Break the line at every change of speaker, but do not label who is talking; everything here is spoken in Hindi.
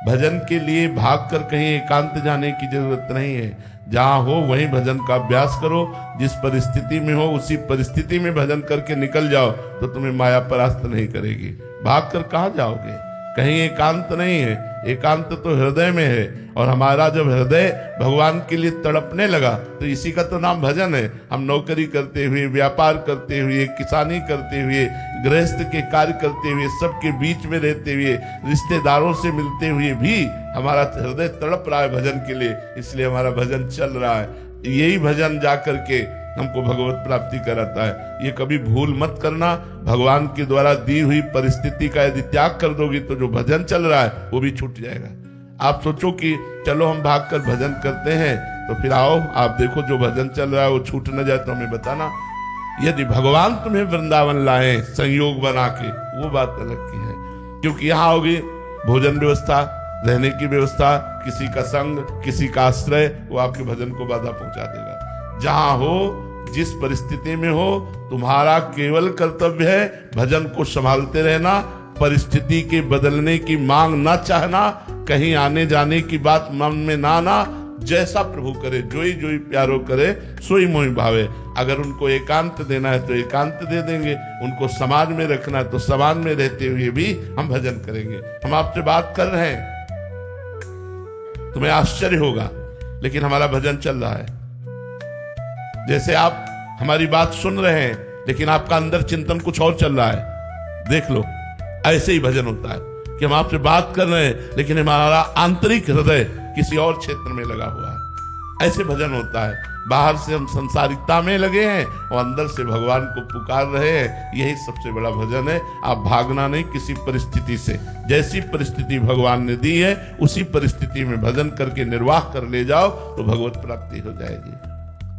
भजन के लिए भाग कर कहीं एकांत जाने की जरूरत नहीं है। जहां हो वहीं भजन का अभ्यास करो। जिस परिस्थिति में हो उसी परिस्थिति में भजन करके निकल जाओ तो तुम्हें माया परास्त नहीं करेगी। भाग कर कहाँ जाओगे? कहीं एकांत नहीं है, एकांत तो हृदय में है। और हमारा जब हृदय भगवान के लिए तड़पने लगा तो इसी का तो नाम भजन है। हम नौकरी करते हुए, व्यापार करते हुए, किसानी करते हुए, गृहस्थ के कार्य करते हुए, सबके बीच में रहते हुए, रिश्तेदारों से मिलते हुए भी हमारा हृदय तड़प रहा है भजन के लिए, इसलिए हमारा भजन चल रहा है। यही भजन जा करके हमको भगवत प्राप्ति कराता है। ये कभी भूल मत करना। भगवान के द्वारा दी हुई परिस्थिति का यदि त्याग कर दोगी तो जो भजन चल रहा है वो भी छूट जाएगा। आप सोचो कि चलो हम भागकर भजन करते हैं, तो फिर आओ आप देखो जो भजन चल रहा है वो छूट न जाए तो हमें बताना। यदि भगवान तुम्हें वृंदावन लाए संयोग बना के, वो बात अलग की है। क्योंकि यहाँ होगी भोजन व्यवस्था, रहने की व्यवस्था, किसी का संग, किसी का आश्रय, वो आपके भजन को बाधा पहुंचा देगा। जहां हो, जिस परिस्थिति में हो, तुम्हारा केवल कर्तव्य है भजन को संभालते रहना। परिस्थिति के बदलने की मांग ना चाहना, कहीं आने जाने की बात मन में ना आना। जैसा प्रभु करे, जोई जोई प्यारो करे, सोई मोहि भावे। अगर उनको एकांत देना है तो एकांत दे देंगे, उनको समाज में रखना है तो समाज में रहते हुए भी हम भजन करेंगे। हम आपसे बात कर रहे हैं, तुम्हें आश्चर्य होगा, लेकिन हमारा भजन चल रहा है। जैसे आप हमारी बात सुन रहे हैं लेकिन आपका अंदर चिंतन कुछ और चल रहा है, देख लो। ऐसे ही भजन होता है कि हम आपसे बात कर रहे हैं लेकिन हमारा आंतरिक हृदय किसी और क्षेत्र में लगा हुआ है। ऐसे भजन होता है। बाहर से हम संसारिकता में लगे हैं और अंदर से भगवान को पुकार रहे हैं। यही सबसे बड़ा भजन है। आप भागना नहीं किसी परिस्थिति से। जैसी परिस्थिति भगवान ने दी है उसी परिस्थिति में भजन करके निर्वाह कर ले जाओ तो भगवत प्राप्ति हो जाएगी।